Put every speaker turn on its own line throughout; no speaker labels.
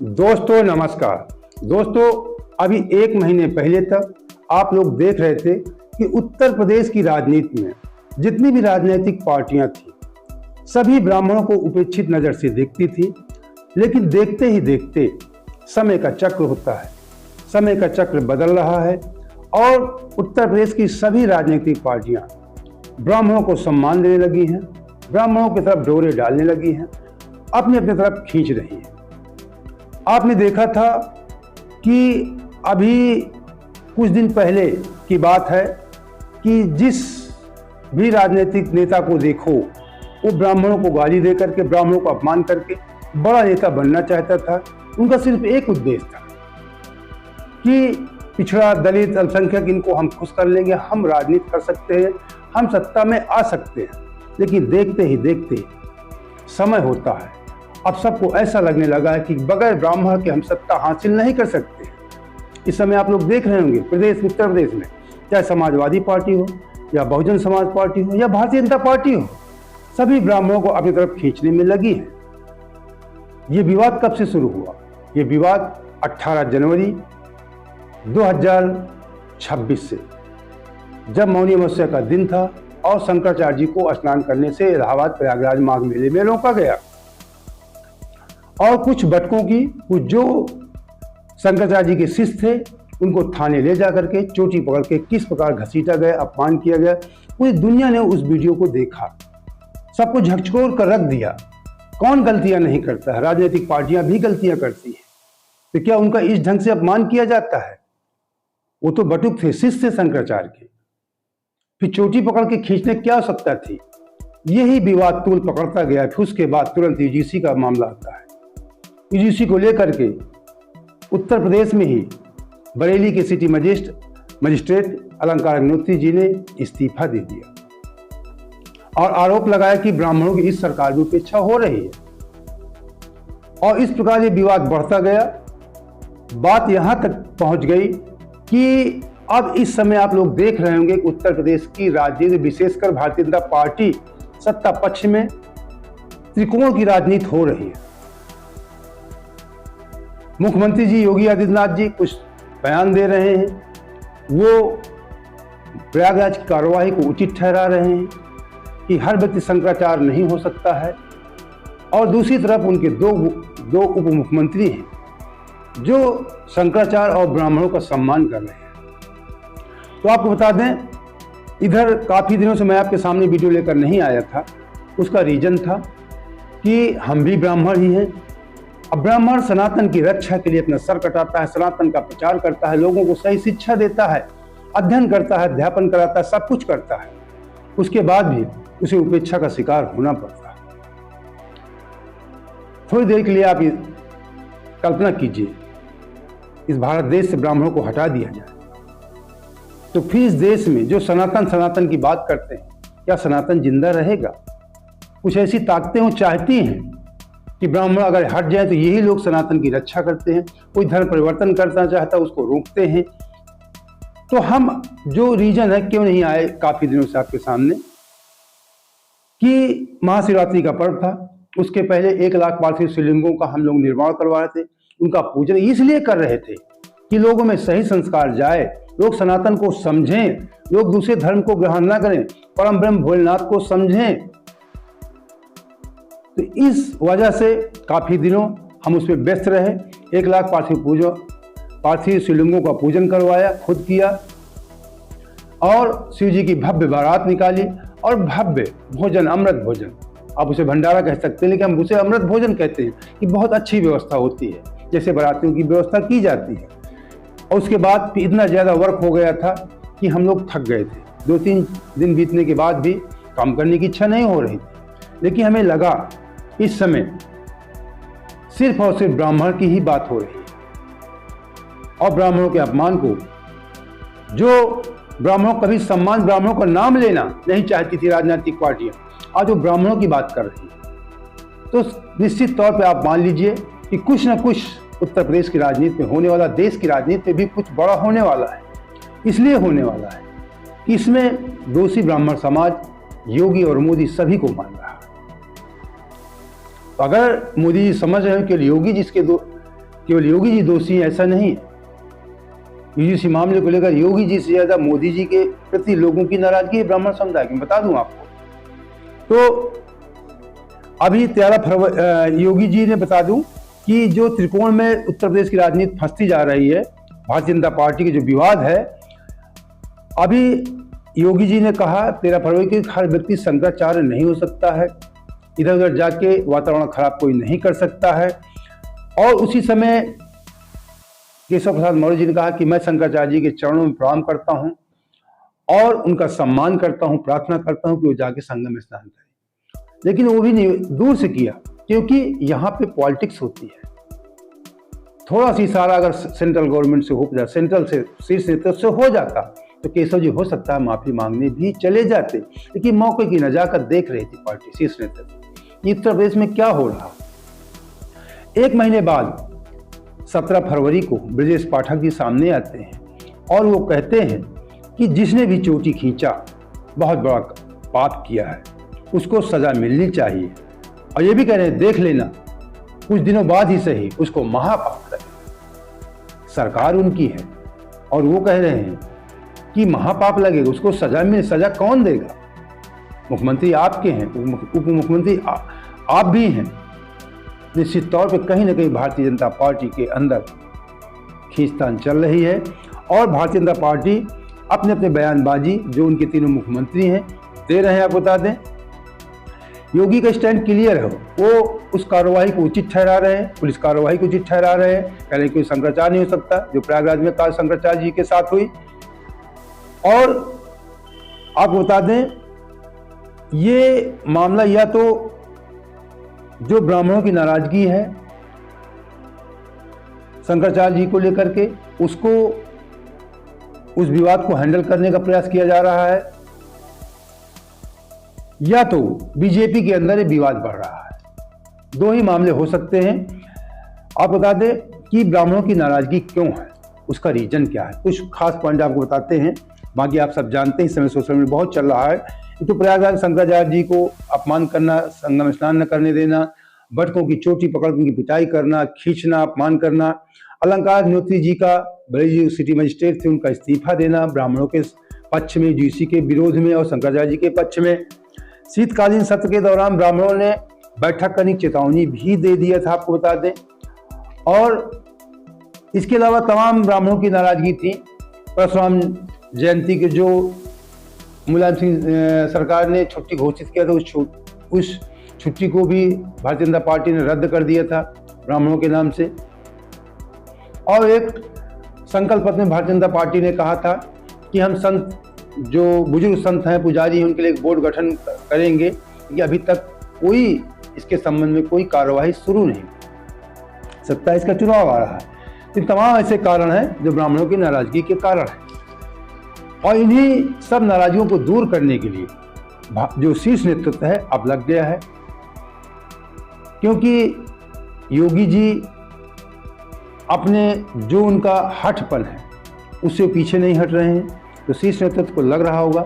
दोस्तों नमस्कार। दोस्तों अभी एक महीने पहले तक आप लोग देख रहे थे कि उत्तर प्रदेश की राजनीति में जितनी भी राजनीतिक पार्टियां थी सभी ब्राह्मणों को उपेक्षित नज़र से देखती थी। लेकिन देखते ही देखते समय का चक्र होता है, समय का चक्र बदल रहा है और उत्तर प्रदेश की सभी राजनीतिक पार्टियां ब्राह्मणों को सम्मान देने लगी हैं, ब्राह्मणों की तरफ डोरे डालने लगी हैं, अपनी अपनी तरफ खींच रही हैं। आपने देखा था कि अभी कुछ दिन पहले की बात है कि जिस भी राजनीतिक नेता को देखो वो ब्राह्मणों को गाली दे करके, ब्राह्मणों को अपमान करके बड़ा नेता बनना चाहता था। उनका सिर्फ एक उद्देश्य था कि पिछड़ा, दलित, अल्पसंख्यक इनको हम खुश कर लेंगे, हम राजनीति कर सकते हैं, हम सत्ता में आ सकते हैं। लेकिन देखते ही देखते समय होता है, अब सबको ऐसा लगने लगा है कि बगैर ब्राह्मण के हम सत्ता हासिल नहीं कर सकते। इस समय आप लोग देख रहे होंगे उत्तर प्रदेश में चाहे समाजवादी पार्टी हो या बहुजन समाज पार्टी हो या भारतीय जनता पार्टी हो, सभी ब्राह्मणों को अपनी तरफ खींचने में लगी है। ये विवाद कब से शुरू हुआ? ये विवाद 18 जनवरी 2026 से, जब मौनी अमावस्या का दिन था और शंकराचार्य जी को स्नान करने से इलाहाबाद प्रयागराज माघ मेले में रोका गया और कुछ भटकों की, कुछ जो शंकराचार्य जी के शिष्य थे, उनको थाने ले जाकर के चोटी पकड़ के किस प्रकार घसीटा गया, अपमान किया गया। पूरी दुनिया ने उस वीडियो को देखा, सबको झकझोर कर रख दिया। कौन गलतियां नहीं करता है? राजनीतिक पार्टियां भी गलतियां करती हैं, तो क्या उनका इस ढंग से अपमान किया जाता है? वो तो बटुक थे, शिष्य थे शंकराचार्य के, फिर चोटी पकड़ के खींचने क्या आवश्यकता थी? यही विवाद तूल पकड़ता गया। फिर उसके बाद तुरंत यूजीसी का मामला आता है। यूजीसी को लेकर के उत्तर प्रदेश में ही बरेली के सिटी मजिस्ट्रेट अलंकार अग्निहोत्री जी ने इस्तीफा दे दिया और आरोप लगाया कि ब्राह्मणों की इस सरकार में उपेक्षा हो रही है। और इस प्रकार ये विवाद बढ़ता गया। बात यहां तक पहुंच गई कि अब इस समय आप लोग देख रहे होंगे कि उत्तर प्रदेश की राजनीति, विशेषकर भारतीय जनता पार्टी सत्ता पक्ष में त्रिकोण की राजनीति हो रही है। मुख्यमंत्री जी योगी आदित्यनाथ जी कुछ बयान दे रहे हैं, वो प्रयागराज की कार्यवाही को उचित ठहरा रहे हैं कि हर व्यक्ति शंकराचार्य नहीं हो सकता है। और दूसरी तरफ उनके दो उप मुख्यमंत्री हैं जो शंकराचार्य और ब्राह्मणों का सम्मान कर रहे हैं। तो आपको बता दें, इधर काफ़ी दिनों से मैं आपके सामने वीडियो लेकर नहीं आया था। उसका रीजन था कि हम भी ब्राह्मण ही हैं। अब ब्राह्मण सनातन की रक्षा के लिए अपना सर कटाता है, सनातन का प्रचार करता है, लोगों को सही शिक्षा देता है, अध्ययन करता है, अध्यापन कराता है, सब कुछ करता है। उसके बाद भी उसे उपेक्षा का शिकार होना पड़ता है। थोड़ी देर के लिए आप कल्पना कीजिए, इस भारत देश से ब्राह्मणों को हटा दिया जाए तो फिर इस देश में जो सनातन की बात करते हैं, क्या सनातन जिंदा रहेगा? कुछ ऐसी ताकतें वो चाहती हैं कि ब्राह्मण अगर हट जाए तो यही लोग सनातन की रक्षा करते हैं। कोई धर्म परिवर्तन करना चाहता है उसको रोकते हैं। तो हम जो रीजन है क्यों नहीं आए काफी दिनों से आपके सामने कि महाशिवरात्रि का पर्व था, उसके पहले 1 लाख पार्थिव शिवलिंगों का हम लोग निर्माण करवा रहे थे। उनका पूजन इसलिए कर रहे थे कि लोगों में सही संस्कार जाए, लोग सनातन को समझें, लोग दूसरे धर्म को ग्रहण न करें, परम ब्रह्म भोलेनाथ को समझें। तो इस वजह से काफ़ी दिनों हम उस पर व्यस्त रहे। 1 लाख पार्थिव शिवलिंगों का पूजन करवाया, खुद किया और शिव जी की भव्य बारात निकाली और भव्य भोजन, अमृत भोजन, आप उसे भंडारा कह सकते हैं लेकिन हम उसे अमृत भोजन कहते हैं कि बहुत अच्छी व्यवस्था होती है, जैसे बारातियों की व्यवस्था की जाती है। और उसके बाद इतना ज़्यादा वर्क हो गया था कि हम लोग थक गए थे। 2-3 दिन बीतने के बाद भी काम करने की इच्छा नहीं हो रही थी। लेकिन हमें लगा इस समय सिर्फ और सिर्फ ब्राह्मण की ही बात हो रही है और ब्राह्मणों के अपमान को, जो ब्राह्मणों कभी सम्मान, ब्राह्मणों का नाम लेना नहीं चाहती थी राजनीतिक पार्टियां, आज वो ब्राह्मणों की बात कर रही है। तो निश्चित तौर पे आप मान लीजिए कि कुछ न कुछ उत्तर प्रदेश की राजनीति में होने वाला, देश की राजनीति में भी कुछ बड़ा होने वाला है। इसलिए होने वाला है कि इसमें दोषी ब्राह्मण समाज योगी और मोदी सभी को मान रहा है। तो अगर मोदी जी समझ रहे हैं कि योगी जी केवल योगी जी दोषी हैं ऐसा नहीं है। यूजीसी मामले को लेकर योगी जी से ज्यादा मोदी जी के प्रति लोगों की नाराजगी है ब्राह्मण समुदाय की, बता दूं आपको। तो अभी 13 फरवरी योगी जी ने बता दूं कि जो त्रिकोण में उत्तर प्रदेश की राजनीति फंसती जा रही है, भारतीय जनता पार्टी के जो विवाद है, अभी योगी जी ने कहा 13 फरवरी की हर व्यक्ति शंकराचार्य नहीं हो सकता है, इधर उधर जाके वातावरण खराब कोई नहीं कर सकता है। और उसी समय केशव प्रसाद मौर्य जी ने कहा कि मैं शंकराचार्य जी के चरणों में प्रणाम करता हूं और उनका सम्मान करता हूं, प्रार्थना करता हूं कि वो जाके संगम में स्नान करें। लेकिन वो भी नहीं, दूर से किया, क्योंकि यहाँ पे पॉलिटिक्स होती है। थोड़ा सा इशारा अगर सेंट्रल गवर्नमेंट से हो जाता, सेंट्रल से शीर्ष नेतृत्व से हो जाता, तो केशव जी हो सकता है माफी मांगने भी चले जाते। लेकिन मौके की नजाकत देख रही थी पार्टी शीर्ष नेतृत्व, उत्तर प्रदेश में क्या हो रहा। एक महीने बाद 17 फरवरी को ब्रजेश पाठक जी सामने आते हैं और वो कहते हैं कि जिसने भी चोटी खींचा बहुत बड़ा पाप किया है, उसको सजा मिलनी चाहिए। और ये भी कह रहे हैं देख लेना कुछ दिनों बाद ही सही उसको महापाप लगे। सरकार उनकी है और वो कह रहे हैं कि महापाप लगेगा, उसको सजा मिले। सजा कौन देगा? मुख्यमंत्री आपके हैं, उप मुख्यमंत्री आप भी हैं। निश्चित तौर पे कहीं ना कहीं भारतीय जनता पार्टी के अंदर खींचतान चल रही है और भारतीय जनता पार्टी अपने अपने बयानबाजी जो उनके तीनों मुख्यमंत्री हैं दे रहे हैं। आप बता दें, योगी का स्टैंड क्लियर है, वो उस कार्रवाई को उचित ठहरा रहे हैं, पुलिस कार्रवाई को उचित ठहरा रहे हैं। कह रहे कोई शंकराचार्य नहीं हो सकता, जो प्रयागराज में काल शंकराचार्य जी के साथ हुई। और आपको बता दें, ये मामला या तो जो ब्राह्मणों की नाराजगी है शंकराचार्य जी को लेकर के, उसको उस विवाद को हैंडल करने का प्रयास किया जा रहा है, या तो बीजेपी के अंदर ये विवाद बढ़ रहा है। दो ही मामले हो सकते हैं। आप बता दें कि ब्राह्मणों की नाराजगी क्यों है, उसका रीजन क्या है। कुछ खास पॉइंट आपको बताते हैं, बाकी आप सब जानते हैं। इस समय सोशल मीडिया बहुत चल रहा है। तो प्रयागराज शंकराचार्य जी को अपमान करना, संगम स्नान न करने देना, बटकों की चोटी पकड़ उनकी पिटाई करना, खींचना, अपमान करना, अलंकार अग्निहोत्री जी का, बड़े जी सिटी मजिस्ट्रेट थे, उनका इस्तीफा देना, ब्राह्मणों के पक्ष में, यूजीसी के विरोध में और शंकराचार्य जी के पक्ष में। शीतकालीन सत्र के दौरान ब्राह्मणों ने बैठक करने की चेतावनी भी दे दिया था, आपको बता दें। और इसके अलावा तमाम ब्राह्मणों की नाराजगी थी। परशुराम जयंती के जो मुलायम सिंह सरकार ने छुट्टी घोषित किया था, उस छुट्टी को भी भारतीय जनता पार्टी ने रद्द कर दिया था ब्राह्मणों के नाम से। और एक संकल्प पत्र में भारतीय जनता पार्टी ने कहा था कि हम संत, जो बुजुर्ग संत हैं, पुजारी हैं, उनके लिए एक बोर्ड गठन करेंगे। कि अभी तक कोई इसके संबंध में कोई कार्यवाही शुरू नहीं। 27 का चुनाव आ रहा है। इन तमाम ऐसे कारण हैं जो ब्राह्मणों की नाराजगी के कारण हैं। और इन्हीं सब नाराजगियों को दूर करने के लिए जो शीर्ष नेतृत्व है अब लग गया है, क्योंकि योगी जी अपने जो उनका हठपन है उससे पीछे नहीं हट रहे हैं। तो शीर्ष नेतृत्व को लग रहा होगा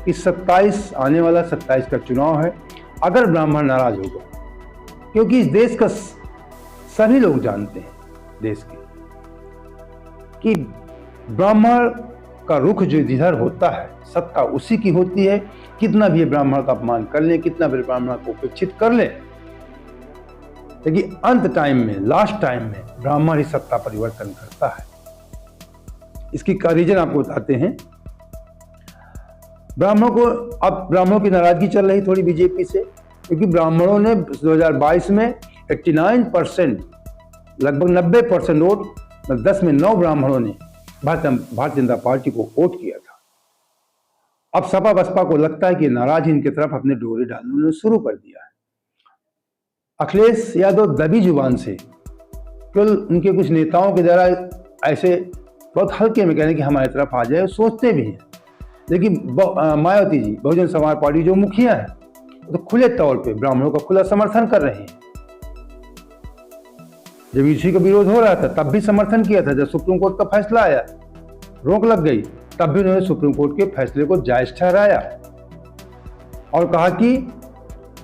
कि 27 आने वाला 27 का चुनाव है, अगर ब्राह्मण नाराज होगा, क्योंकि इस देश का सभी लोग जानते हैं देश के कि ब्राह्मण का रुख जो जिधर होता है सत्ता उसी की होती है। कितना भी ब्राह्मण का अपमान कर ले, कितना भी ब्राह्मण को उपेक्षित कर ले, लेकिन अंत टाइम में, लास्ट टाइम में ब्राह्मण ही सत्ता परिवर्तन करता है। इसकी रीजन आपको बताते हैं। ब्राह्मणों की नाराजगी चल रही थोड़ी बीजेपी से, क्योंकि ब्राह्मणों ने 2022 में 89%, लगभग 90% वोट, 10 में 9 ब्राह्मणों ने भारतीय जनता पार्टी को वोट किया था। अब सपा बसपा को लगता है कि नाराज इनकी तरफ अपने डोरे डालने शुरू कर दिया है। अखिलेश यादव दबी जुबान से केवल उनके कुछ नेताओं के द्वारा ऐसे बहुत हल्के में कहने कि हमारी तरफ आ जाए, सोचते भी हैं। लेकिन मायावती जी, बहुजन समाज पार्टी जो मुखिया है, तो खुले तौर पे ब्राह्मणों का खुला समर्थन कर रहे हैं। जब यूजीसी का विरोध हो रहा था तब भी समर्थन किया था। जब सुप्रीम कोर्ट का फैसला आया, रोक लग गई, तब भी उन्होंने सुप्रीम कोर्ट के फैसले को जायज ठहराया और कहा कि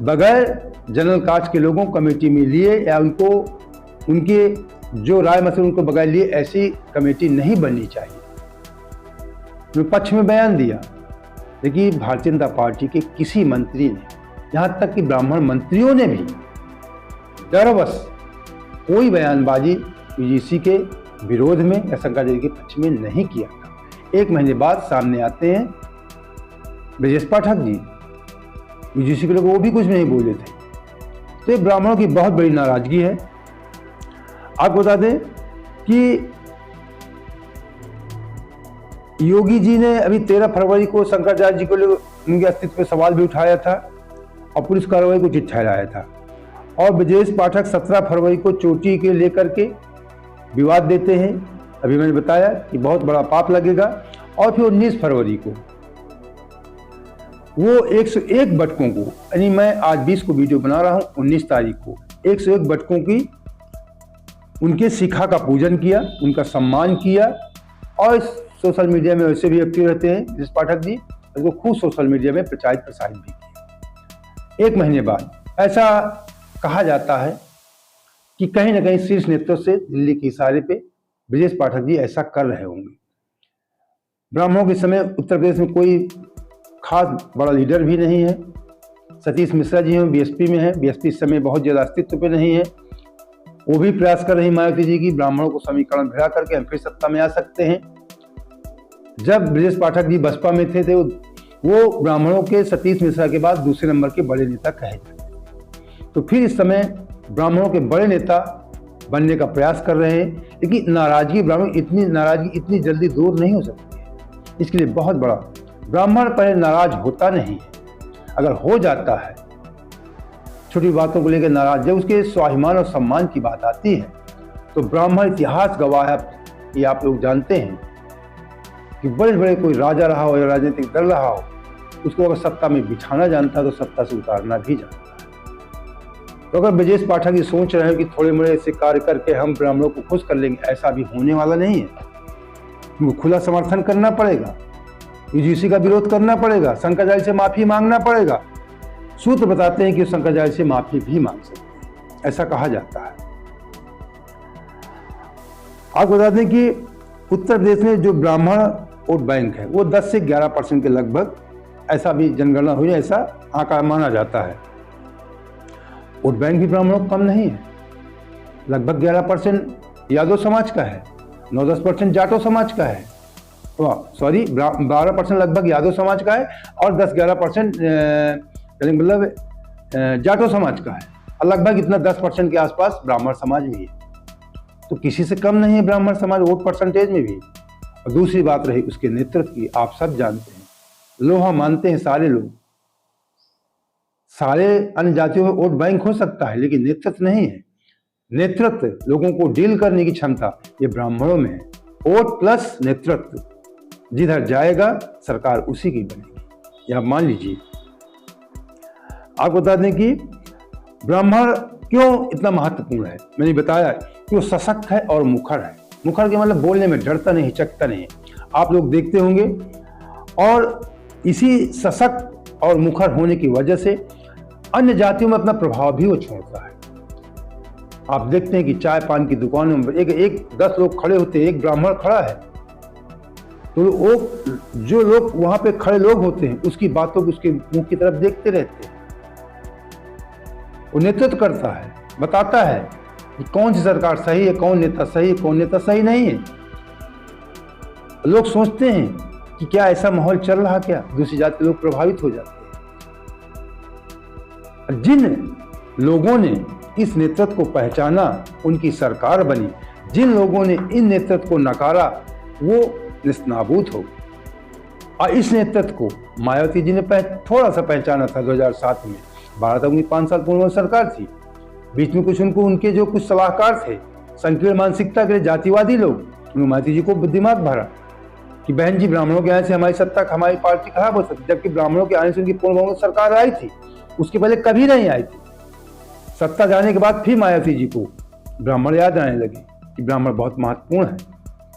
बगैर जनरल कास्ट के लोगों को कमेटी में लिए या उनको उनके जो राय मसले उनको बगैर लिए ऐसी कमेटी नहीं बननी चाहिए। उन्होंने पक्ष में बयान दिया, लेकिन भारतीय जनता पार्टी के किसी मंत्री ने, यहाँ तक कि ब्राह्मण मंत्रियों ने भी डरवश कोई बयानबाजी यूजीसी के विरोध में या शंकराचार्य के पक्ष में नहीं किया था। एक महीने बाद सामने आते हैं ब्रजेश पाठक जी, यूजीसी के लोग वो भी कुछ नहीं बोले थे। तो ये ब्राह्मणों की बहुत बड़ी नाराजगी है। आपको बता दें कि योगी जी ने अभी 13 फरवरी को शंकराचार्य जी को उनके अस्तित्व पर सवाल भी उठाया था और पुलिस कार्रवाई को उचित ठहराया था। और ब्रजेश पाठक 17 फरवरी को चोटी के लेकर के विवाद देते हैं, अभी मैंने बताया कि बहुत बड़ा पाप लगेगा। और फिर 19 फरवरी को वो 101 बटकों को, यानी मैं आज 20 को वीडियो बना रहा हूं, 19 तारीख को 101 बटकों की उनके शिखा का पूजन किया, उनका सम्मान किया। और सोशल मीडिया में वैसे भी एक्टिव रहते हैं ब्रजेश पाठक जी, उसको खूब सोशल मीडिया में प्रचारित प्रसारित भी किया। एक महीने बाद ऐसा कहा जाता है कि कहीं ना कहीं शीर्ष नेतृत्व से दिल्ली के इशारे पे ब्रजेश पाठक जी ऐसा कर रहे होंगे। ब्राह्मणों के समय उत्तर प्रदेश में कोई खास बड़ा लीडर भी नहीं है। सतीश मिश्रा जी हैं, बीएसपी में है, बीएसपी इस समय बहुत ज़्यादा अस्तित्व पे नहीं है। वो भी प्रयास कर रही मायावती जी की ब्राह्मणों को समीकरण भिड़ा करके हम फिर सत्ता में आ सकते हैं। जब ब्रजेश पाठक जी बसपा में थे वो ब्राह्मणों के सतीश मिश्रा के बाद दूसरे नंबर के बड़े नेता कहे जाते। तो फिर इस समय ब्राह्मणों के बड़े नेता बनने का प्रयास कर रहे हैं, लेकिन नाराजगी नाराजगी इतनी जल्दी दूर नहीं हो सकती है। इसके लिए बहुत बड़ा ब्राह्मण पहले नाराज होता नहीं है, अगर हो जाता है छोटी बातों को लेकर नाराज, जब उसके स्वाभिमान और सम्मान की बात आती है तो ब्राह्मण इतिहास गवाह है। ये आप लोग जानते हैं कि बड़े बड़े कोई राजा रहा हो या राजनीतिक दल रहा हो, उसको अगर सत्ता में बिठाना जानता है तो सत्ता से उतारना भी जानता है। तो अगर ब्रजेश पाठक ये सोच रहे हैं कि थोड़े मोड़े ऐसे कार्य करके हम ब्राह्मणों को खुश कर लेंगे, ऐसा भी होने वाला नहीं है। उनको खुला समर्थन करना पड़ेगा, यूजीसी का विरोध करना पड़ेगा, शंकराचार्य से माफी मांगना पड़ेगा। सूत्र बताते हैं कि शंकराचार्य से माफी भी मांग सकते हैं, ऐसा कहा जाता है। आपको बता दें कि उत्तर प्रदेश में जो ब्राह्मण वोट बैंक है वो 10 से 11% के लगभग, ऐसा भी जनगणना हुई है, ऐसा आंकड़ा माना जाता है। वोट बैंक भी ब्राह्मणों कम नहीं है, लगभग 11% यादव समाज का है, 9-10% जाटो समाज का है, 12% लगभग यादव समाज का है और 10-11% मतलब जाटो समाज का है, और लगभग इतना 10% के आसपास ब्राह्मण समाज भी है। तो किसी से कम नहीं है ब्राह्मण समाज वोट परसेंटेज में भी। और दूसरी बात रही उसके नेतृत्व की, आप सब जानते हैं, लोहा मानते हैं सारे लोग, सारे अन्य जातियों में वोट बैंक हो सकता है लेकिन नेतृत्व नहीं है। नेतृत्व, लोगों को डील करने की क्षमता, ये ब्राह्मणों में है। वोट प्लस नेतृत्व, जिधर जाएगा सरकार उसी की बनेगी, यह मान लीजिए। आपको बता दें कि ब्राह्मण क्यों इतना महत्वपूर्ण है, मैंने बताया कि वो सशक्त है और मुखर है। मुखर के मतलब बोलने में डरता नहीं, हिचकता नहीं, आप लोग देखते होंगे। और इसी सशक्त और मुखर होने की वजह से अन्य जातियों में अपना प्रभाव भी वो छोड़ता है। आप देखते हैं कि चाय पान की दुकानों में एक 10 लोग खड़े होते हैं, एक ब्राह्मण खड़ा है, तो वो जो लोग वहां पे खड़े लोग होते हैं उसकी बातों को उसके मुंह की तरफ देखते रहते हैं। वो नेतृत्व करता है, बताता है कि कौन सी सरकार सही है, कौन नेता सही है, कौन नेता सही नहीं है। लोग सोचते हैं कि क्या ऐसा माहौल चल रहा, क्या दूसरी जाति लोग प्रभावित हो जाते हैं। जिन लोगों ने इस नेतृत्व को पहचाना उनकी सरकार बनी, जिन लोगों ने इन नेतृत्व को नकारा वो निस्नाबूद हो। और इस नेतृत्व को मायावती जी ने थोड़ा सा पहचाना था 2007 में, 12 तक उनकी 5 साल पूर्व सरकार थी। बीच में कुछ उनके जो कुछ सलाहकार थे संकीर्ण मानसिकता के जातिवादी लोग, उन्होंने मायावती जी को दिमाग भरा कि बहन जी ब्राह्मणों के आने से हमारी सत्ता, हमारी पार्टी खराब हो सकती, जबकि ब्राह्मणों के आने से उनकी पूर्ण बहुमत सरकार आई थी, उसके पहले कभी नहीं आई थी। सत्ता जाने के बाद फिर मायावती जी को ब्राह्मण याद आने लगे कि ब्राह्मण बहुत महत्वपूर्ण है,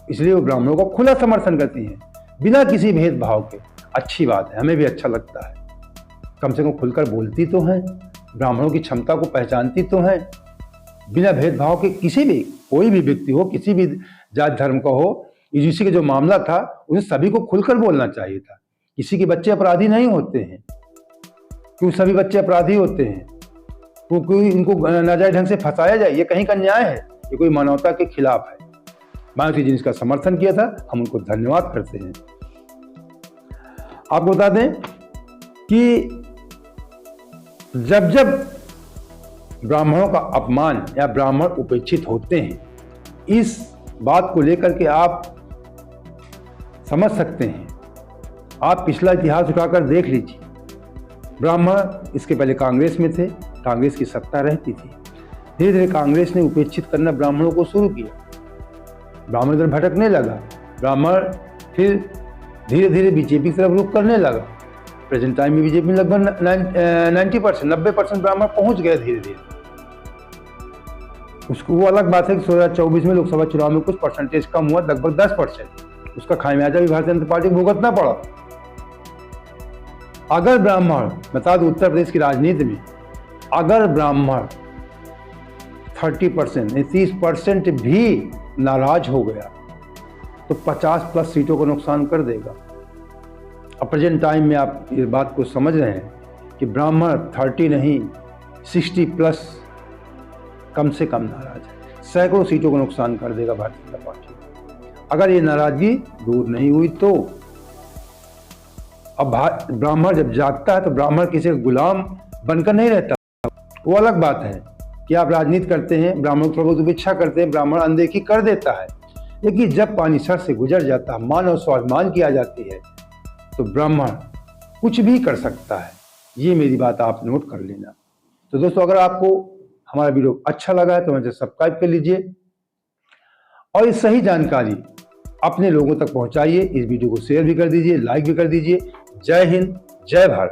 इसलिए वो ब्राह्मणों का खुला समर्थन करती हैं बिना किसी भेदभाव के। अच्छी बात है, हमें भी अच्छा लगता है, कम से कम खुलकर बोलती तो हैं, ब्राह्मणों की क्षमता को पहचानती तो हैं। बिना भेदभाव के किसी भी, कोई भी व्यक्ति हो, किसी भी जात धर्म का हो, यूजीसी का जो मामला था उसे सभी को खुलकर बोलना चाहिए था। किसी के बच्चे अपराधी नहीं होते हैं, क्यों सभी बच्चे अपराधी होते हैं, क्योंकि इनको नाजायज ढंग से फंसाया जाए, ये कहीं का न्याय है, ये कोई मानवता के खिलाफ है। मायावती जी ने इसका समर्थन किया था, हम उनको धन्यवाद करते हैं। आपको बता दें कि जब जब ब्राह्मणों का अपमान या ब्राह्मण उपेक्षित होते हैं, इस बात को लेकर के आप समझ सकते हैं। आप पिछला इतिहास उठाकर देख लीजिए। ब्राह्मण इसके पहले कांग्रेस में थे, कांग्रेस की सत्ता रहती थी, धीरे धीरे कांग्रेस ने उपेक्षित करना ब्राह्मणों को शुरू किया, ब्राह्मण इधर भटकने लगा, ब्राह्मण फिर धीरे धीरे बीजेपी की तरफ रुख करने लगा। प्रेजेंट टाइम में बीजेपी में लगभग 90% ब्राह्मण पहुंच गए धीरे धीरे। उसको वो अलग बात है कि 2024 में लोकसभा चुनाव में कुछ परसेंटेज कम हुआ, लगभग 10%। उसका खामियाजा भी भारतीय जनता पार्टी को भुगतना पड़ा। अगर ब्राह्मण, बता दूं उत्तर प्रदेश की राजनीति में अगर ब्राह्मण 30% भी नाराज हो गया तो 50+ सीटों को नुकसान कर देगा। अब प्रेजेंट टाइम में आप ये बात को समझ रहे हैं कि ब्राह्मण 30 नहीं 60+ कम से कम नाराज है, सैकड़ों सीटों को नुकसान कर देगा भारतीय जनता पार्टी। अगर ये नाराजगी दूर नहीं हुई तो अब ब्राह्मण जब जागता है तो ब्राह्मण किसी गुलाम बनकर नहीं रहता। वो अलग बात है कि आप राजनीति करते हैं, ब्राह्मण थोड़ा बहुत उपेक्षा करते हैं, ब्राह्मण अनदेखी कर देता है, लेकिन जब पानी सर से गुजर जाता है, मान और स्वाभिमान की आ जाती है, तो ब्राह्मण कुछ भी कर सकता है। ये मेरी बात आप नोट कर लेना। तो दोस्तों, अगर आपको हमारा वीडियो अच्छा लगा है तो मुझे सब्सक्राइब कर लीजिए और इस सही जानकारी अपने लोगों तक पहुंचाइए। इस वीडियो को शेयर भी कर दीजिए, लाइक भी कर दीजिए। जय हिंद, जय भारत।